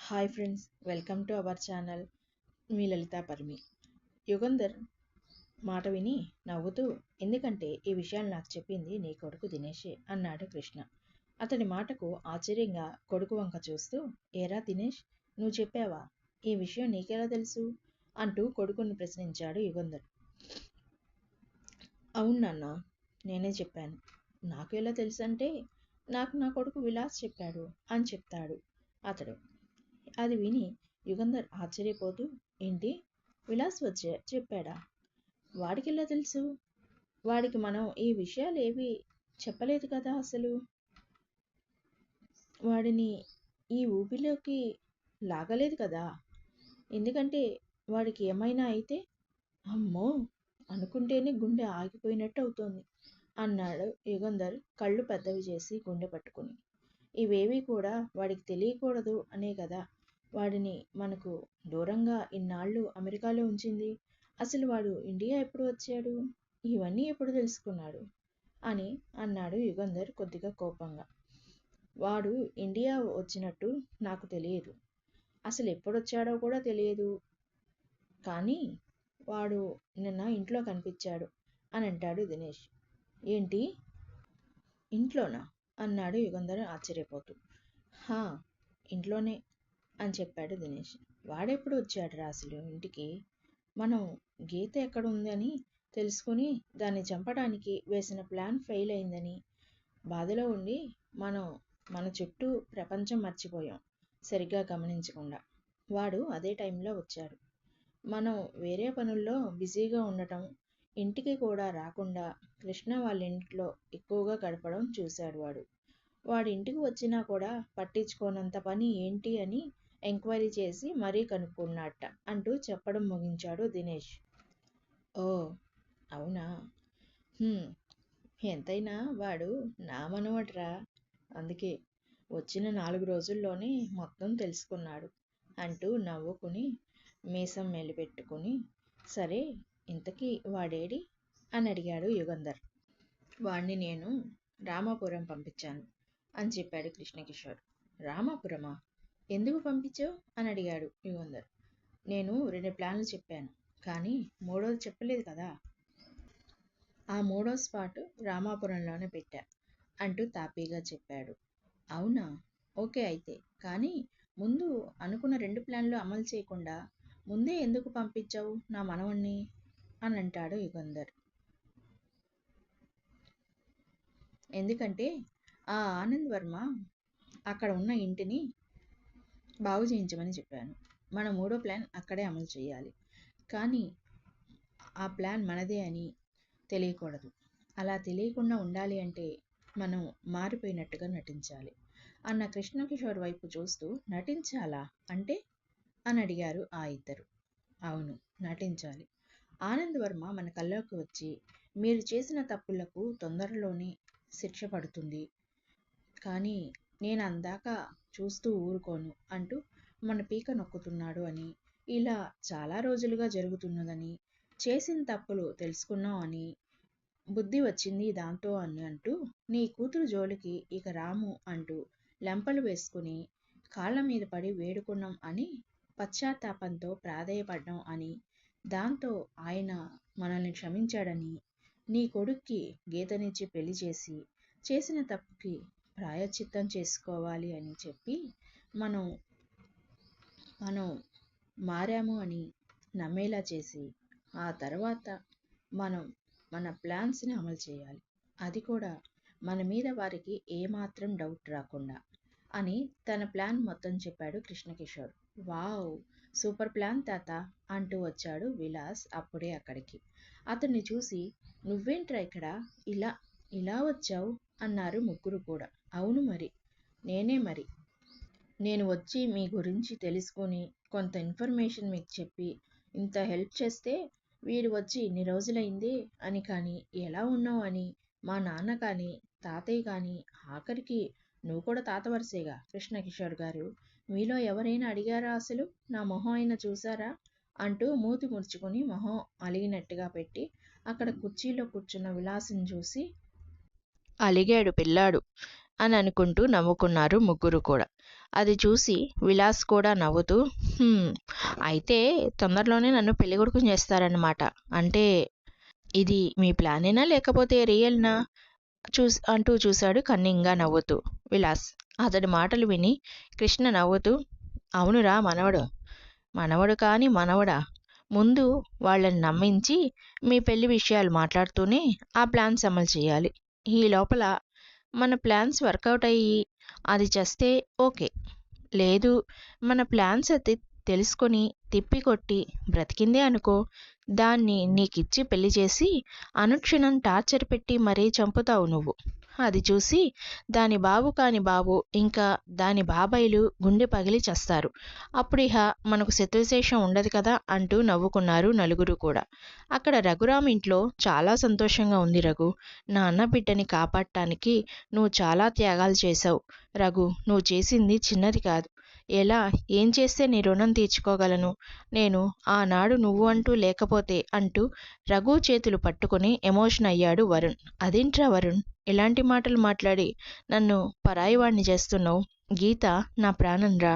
Hi friends, welcome to our channel. మీ లలితా పర్మి. యుగంధర్ మాట విని నవ్వుతూ, ఎందుకంటే ఈ విషయాలు నాకు చెప్పింది నీ కొడుకు దినేషే అన్నాడు కృష్ణ. అతడి మాటకు ఆశ్చర్యంగా కొడుకు వంక చూస్తూ, ఏరా దినేష్, నువ్వు చెప్పావా? ఈ విషయం నీకెలా తెలుసు అంటూ కొడుకుని ప్రశ్నించాడు యుగంధర్. అవును నాన్న, నేనే చెప్పాను. నాకు ఎలా తెలుసు అంటే, నాకు నా కొడుకు విలాస్ చెప్పాడు అని చెప్తాడు అతడు. అది విని యుగంధర్ ఆశ్చర్యపోతూ, ఏంటి, విలాస్ చెప్పాడా? వాడికెలా తెలుసు? వాడికి మనం ఈ విషయాలు ఏవి చెప్పలేదు కదా అసలు. వాడిని ఈ ఊపిలోకి లాగలేదు కదా. ఎందుకంటే వాడికి ఏమైనా అయితే అమ్మో అనుకుంటేనే గుండె ఆగిపోయినట్టు అవుతోంది అన్నాడు యుగంధర్ కళ్ళు పెద్దవి చేసి గుండె పట్టుకుని. ఇవేవి కూడా వాడికి తెలియకూడదు అనే కదా వాడిని మనకు దూరంగా ఇన్నాళ్ళు అమెరికాలో ఉంచింది. అసలు వాడు ఇండియా ఎప్పుడు వచ్చాడు, ఇవన్నీ ఎప్పుడు తెలుసుకున్నాడు అని అన్నాడు యుగంధర్ కొద్దిగా కోపంగా. వాడు ఇండియా వచ్చినట్టు నాకు తెలియదు, అసలు ఎప్పుడొచ్చాడో కూడా తెలియదు. కానీ వాడు నిన్న ఇంట్లో కనిపించాడు అని అంటాడు దినేష్. ఏంటి, ఇంట్లోనా అన్నాడు యుగంధర్ ఆశ్చర్యపోతూ. హా, ఇంట్లోనే అని చెప్పాడు దినేష్. వాడెప్పుడు వచ్చాడు రా అసలు ఇంటికి? మనం గీత ఎక్కడ ఉందని తెలుసుకుని దాన్ని చంపడానికి వేసిన ప్లాన్ ఫెయిల్ అయిందని బాధలో ఉండి మన చుట్టూ ప్రపంచం మర్చిపోయాం సరిగ్గా గమనించకుండా. వాడు అదే టైంలో వచ్చాడు. మనం వేరే పనుల్లో బిజీగా ఉండటం, ఇంటికి కూడా రాకుండా కృష్ణ వాళ్ళ ఇంట్లో ఎక్కువగా గడపడం చూశాడు వాడు. వాడి ఇంటికి వచ్చినా కూడా పట్టించుకోనంత పని ఏంటి అని ఎంక్వైరీ చేసి మరీ కనుక్కున్నట్ట అంటూ చెప్పడం ముగించాడు దినేష్. ఓ అవునా, ఎంతైనా వాడు నా మనవడ్రా, అందుకే వచ్చిన 4 రోజుల్లోనే మొత్తం తెలుసుకున్నాడు అంటూ నవ్వుకుని మీసం మెలిపెట్టుకుని, సరే ఇంతకీ వాడేడి అని అడిగాడు యుగంధర్. వాణ్ణి నేను రామాపురం పంపించాను అని చెప్పాడు కృష్ణకిషోర్. రామాపురమా? ఎందుకు పంపించావు అని అడిగాడు యుగంధర్. నేను 2 ప్లాన్లు చెప్పాను, కానీ 3వది చెప్పలేదు కదా. ఆ 3వ స్పాట్ రామాపురంలోనే పెట్టా అంటూ తాపీగా చెప్పాడు. అవునా, ఓకే అయితే. కానీ ముందు అనుకున్న 2 ప్లాన్లు అమలు చేయకుండా ముందే ఎందుకు పంపించావు నా మనవణ్ణి అని అంటాడు యుగంధర్. ఎందుకంటే ఆ ఆనంద్ వర్మ అక్కడ ఉన్న ఇంటిని బాగు చేయించమని చెప్పాను. మన 3వ ప్లాన్ అక్కడే అమలు చేయాలి. కానీ ఆ ప్లాన్ మనదే అని తెలియకూడదు. అలా తెలియకుండా ఉండాలి అంటే మనం మారిపోయినట్టుగా నటించాలి అన్న కృష్ణకిషోర్ వైపు చూస్తూ, నటించాలా అంటే అని అడిగారు ఆ ఇద్దరు. అవును, నటించాలి. ఆనంద్ వర్మ మన కల్లోకి వచ్చి మీరు చేసిన తప్పులకు తొందరలోనే శిక్ష పడుతుంది, కానీ నేను అందాక చూస్తూ ఊరుకోను అంటూ మన పీక నొక్కుతున్నాడు అని, ఇలా చాలా రోజులుగా జరుగుతున్నదని, చేసిన తప్పులు తెలుసుకున్నాం అని, బుద్ధి వచ్చింది దాంతో అని అంటూ నీ కూతురు జోలికి ఇక రాము అంటూ లెంపలు వేసుకుని కాళ్ళ మీద పడి వేడుకున్నాం అని, పశ్చాత్తాపంతో ప్రాధేయపడ్డాం అని, దాంతో ఆయన మనల్ని క్షమించాడని, నీ కొడుక్కి గీతనిచ్చి పెళ్లి చేసి చేసిన తప్పుకి ప్రాయశ్చిత్తం చేసుకోవాలి అని చెప్పి మనం మారాము అని నమ్మేలా చేసి, ఆ తర్వాత మనం మన ప్లాన్స్ని అమలు చేయాలి. అది కూడా మన మీద వారికి ఏమాత్రం డౌట్ రాకుండా అని తన ప్లాన్ మొత్తం చెప్పాడు కృష్ణకిషోర్. వావ్, సూపర్ ప్లాన్ తాత అంటూ వచ్చాడు విలాస్ అప్పుడే అక్కడికి. అతన్ని చూసి, నువ్వేంట్రా ఇక్కడ ఇలా ఇలా వచ్చావు అన్నారు ముగ్గురు కూడా. అవును మరి, నేను వచ్చి మీ గురించి తెలుసుకుని కొంత ఇన్ఫర్మేషన్ మీకు చెప్పి ఇంత హెల్ప్ చేస్తే వీడు వచ్చి ఇన్ని రోజులైంది అని, కానీ ఎలా ఉన్నావు అని మా నాన్న కానీ తాతయ్య కానీ, ఆఖరికి నువ్వు కూడా తాత వరుసేగా కృష్ణకిషోర్ గారు, మీలో ఎవరైనా అడిగారా అసలు నా మొహం అయినా చూసారా అంటూ మూతి ముడుచుకుని మొహం అలిగినట్టుగా పెట్టి అక్కడ కుర్చీలో కూర్చున్న విలాసం చూసి, అలిగాడు పిల్లాడు అని అనుకుంటూ నవ్వుకున్నారు ముగ్గురు కూడా. అది చూసి విలాస్ కూడా నవ్వుతూ, "హ్మ్, అయితే తొందరలోనే నన్ను పెళ్ళికొడుకుని చేస్తారన్నమాట. అంటే ఇది మీ ప్లానేనా లేకపోతే రియల్‌నా?" అంటూ చూశాడు కన్నింగ్‌గా నవ్వుతూ విలాస్. అతడి మాటలు విని కృష్ణ నవ్వుతూ, "అవునురా మనవడు. మనవడు కాని మనవడా! ముందు వాళ్ళని నమ్మించి మీ పెళ్లి విషయాలు మాట్లాడుతూనే ఆ ప్లాన్స్ అమలు చేయాలి. ఈ లోపల మన ప్లాన్స్ వర్కౌట్ అయ్యి అది చేస్తే ఓకే. లేదు మన ప్లాన్స్ అది తెలుసుకొని తిప్పికొట్టి బ్రతికిందే అనుకో, దాన్ని నీకిచ్చి పెళ్లి చేసి అనుక్షణం టార్చర్ పెట్టి మరీ చంపుతావు నువ్వు. అది చూసి దాని బాబు కాని బాబు ఇంకా దాని బాబాయిలు గుండె పగిలి చస్తారు. అప్పుడిహ మనకు శత్రుశేషం ఉండదు కదా" అంటూ నవ్వుకున్నారు నలుగురు కూడా. అక్కడ రఘురామ్ ఇంట్లో చాలా సంతోషంగా ఉంది. "రఘు, నా అన్న బిడ్డని కాపాడటానికి నువ్వు చాలా త్యాగాలు చేశావు. రఘు, నువ్వు చేసింది చిన్నది కాదు. ఎలా, ఏం చేస్తే నీ రుణం తీర్చుకోగలను నేను, ఆనాడు నువ్వు అంటూ లేకపోతే" అంటూ రఘు చేతులు పట్టుకుని ఎమోషన్ అయ్యాడు వరుణ్. "అదేంట్రా వరుణ్, ఇలాంటి మాటలు మాట్లాడి నన్ను పరాయివాణ్ణి చేస్తున్నావు? గీత నా ప్రాణంరా.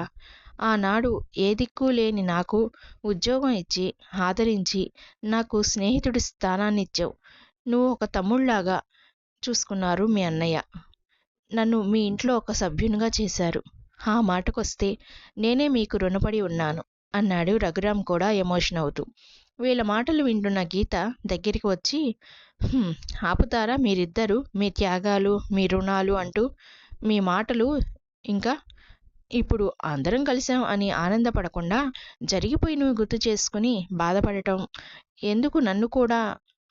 ఆనాడు ఏ దిక్కు లేని నాకు ఉద్యోగం ఇచ్చి ఆదరించి నాకు స్నేహితుడి స్థానాన్నిచ్చావు. నువ్వు ఒక తమ్ముళ్లాగా చూసుకున్నారు మీ అన్నయ్య. నన్ను మీ ఇంట్లో ఒక సభ్యునిగా చేశారు. ఆ మాటకొస్తే నేనే మీకు రుణపడి ఉన్నాను" అన్నాడు రఘురామ్ కూడా ఎమోషన్ అవుతూ. వీళ్ళ మాటలు వింటున్న గీత దగ్గరికి వచ్చి, "హ్మ్, ఆపుతారా మీరిద్దరూ మీ త్యాగాలు మీ రుణాలు అంటూ మీ మాటలు? ఇంకా ఇప్పుడు అందరం కలిసాం అని ఆనందపడకుండా జరిగిపోయినవి గుర్తు చేసుకుని బాధపడటం ఎందుకు నన్ను కూడా"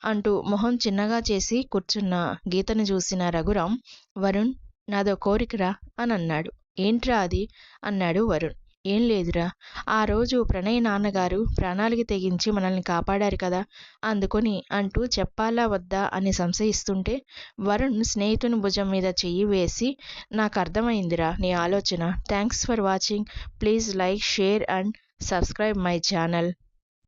అంటూ మొహం చిన్నగా చేసి కూర్చున్న గీతను చూసిన రఘురామ్, "వరుణ్, నాదో కోరికరా" అని అన్నాడు. "ఏంట్రా అది?" అన్నాడు వరుణ్. "ఏం లేదురా, ఆ రోజు ప్రణయ్ నాన్నగారు ప్రాణాలకి తెగించి మనల్ని కాపాడారు కదా, అందుకొని" అంటూ చెప్పాలా వద్దా అని సంశయిస్తుంటే వరుణ్ స్నేహితుని భుజం మీద చెయ్యి వేసి, "నాకు అర్థమైందిరా నీ ఆలోచన. Thanks for watching. Please like, share and subscribe my channel."